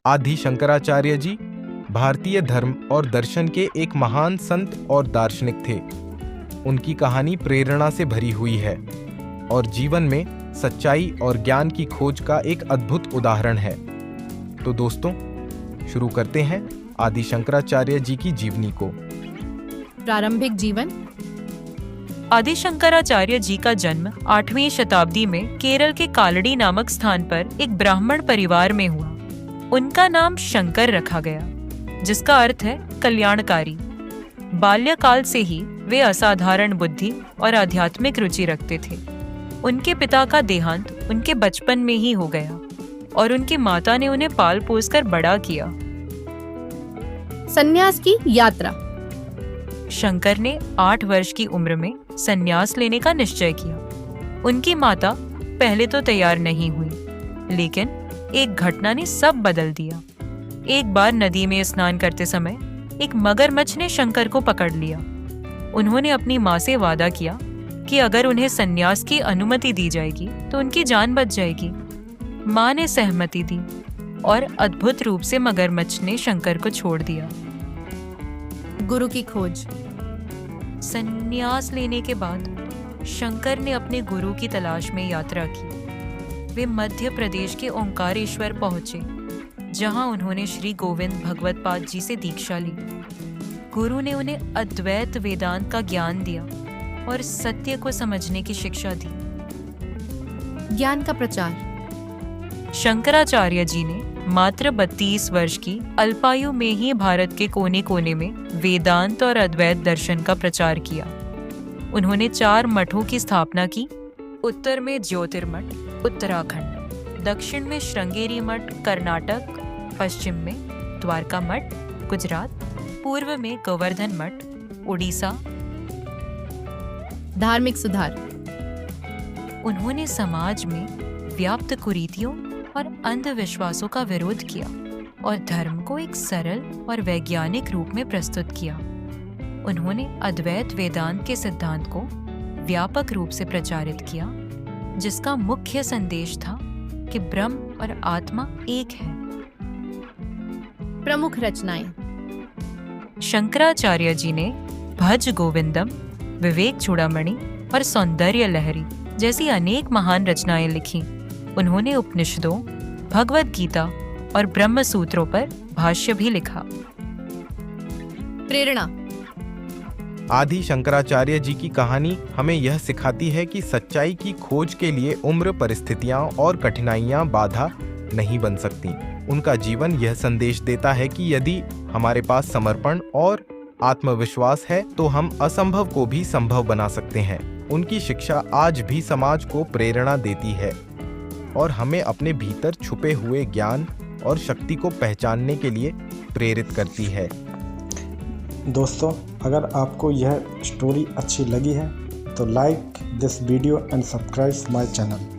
आदि शंकराचार्य जी भारतीय धर्म और दर्शन के एक महान संत और दार्शनिक थे। उनकी कहानी प्रेरणा से भरी हुई है और जीवन में सच्चाई और ज्ञान की खोज का एक अद्भुत उदाहरण है। तो दोस्तों, शुरू करते हैं आदि शंकराचार्य जी की जीवनी को। प्रारंभिक जीवन। आदि शंकराचार्य जी का जन्म 8वीं शताब्दी में केरल के कालड़ी नामक स्थान पर एक ब्राह्मण परिवार में हुआ। उनका नाम शंकर रखा गया, जिसका अर्थ है कल्याणकारी। बाल्यकाल से ही वे असाधारण बुद्धि और आध्यात्मिक रुचि रखते थे। उनके पिता का देहांत उनके बचपन में ही हो गया और उनकी माता ने उन्हें पाल पोस कर बड़ा किया। संन्यास की यात्रा। शंकर ने 8 वर्ष की उम्र में संन्यास लेने का निश्चय किया। उनकी माता पहले तो तैयार नहीं हुई, लेकिन एक घटना ने सब बदल दिया। एक बार नदी में स्नान करते समय एक मगरमच्छ ने शंकर को पकड़ लिया। उन्होंने अपनी माँ से वादा किया कि अगर उन्हें संन्यास की अनुमति दी जाएगी तो उनकी जान बच जाएगी। माँ ने सहमति दी और अद्भुत रूप से मगरमच्छ ने शंकर को छोड़ दिया। गुरु की खोज। संन्यास लेने के बाद शंकर ने अपने गुरु की तलाश में यात्रा की। वे मध्य प्रदेश के ओंकारेश्वर पहुंचे, जहां उन्होंने श्री गोविंद भगवत पाद जी से दीक्षा ली। गुरु ने उन्हें अद्वैत वेदांत का ज्ञान दिया और सत्य को समझने की शिक्षा दी। ज्ञान का प्रचार। शंकराचार्य जी ने मात्र 32 वर्ष की अल्पायु में ही भारत के कोने कोने में वेदांत और अद्वैत दर्शन का प्रचार किया। उन्होंने 4 मठों की स्थापना की। उत्तर में ज्योतिर्मठ उत्तराखंड, दक्षिण में श्रृंगेरी मठ कर्नाटक, पश्चिम में द्वारका मठ गुजरात, पूर्व में गोवर्धन मठ उड़ीसा। धार्मिक सुधार। उन्होंने समाज में व्याप्त कुरीतियों और अंधविश्वासों का विरोध किया और धर्म को एक सरल और वैज्ञानिक रूप में प्रस्तुत किया। उन्होंने अद्वैत वेदांत के सिद्धांत को व्यापक रूप से प्रचारित किया, जिसका मुख्य संदेश था कि ब्रह्म और आत्मा एक है। प्रमुख रचनाएं। शंकराचार्य जी ने भज गोविंदम, विवेक चूड़ामणि और सौंदर्य लहरी जैसी अनेक महान रचनाएं लिखी। उन्होंने उपनिषदों, भगवद गीता और ब्रह्म सूत्रों पर भाष्य भी लिखा। प्रेरणा। आदि शंकराचार्य जी की कहानी हमें यह सिखाती है कि सच्चाई की खोज के लिए उम्र, परिस्थितियां और कठिनाइयां बाधा नहीं बन सकती। उनका जीवन यह संदेश देता है कि यदि हमारे पास समर्पण और आत्मविश्वास है तो हम असंभव को भी संभव बना सकते हैं। उनकी शिक्षा आज भी समाज को प्रेरणा देती है और हमें अपने भीतर छुपे हुए ज्ञान और शक्ति को पहचानने के लिए प्रेरित करती है। दोस्तों, अगर आपको यह स्टोरी अच्छी लगी है तो like this video and subscribe my channel.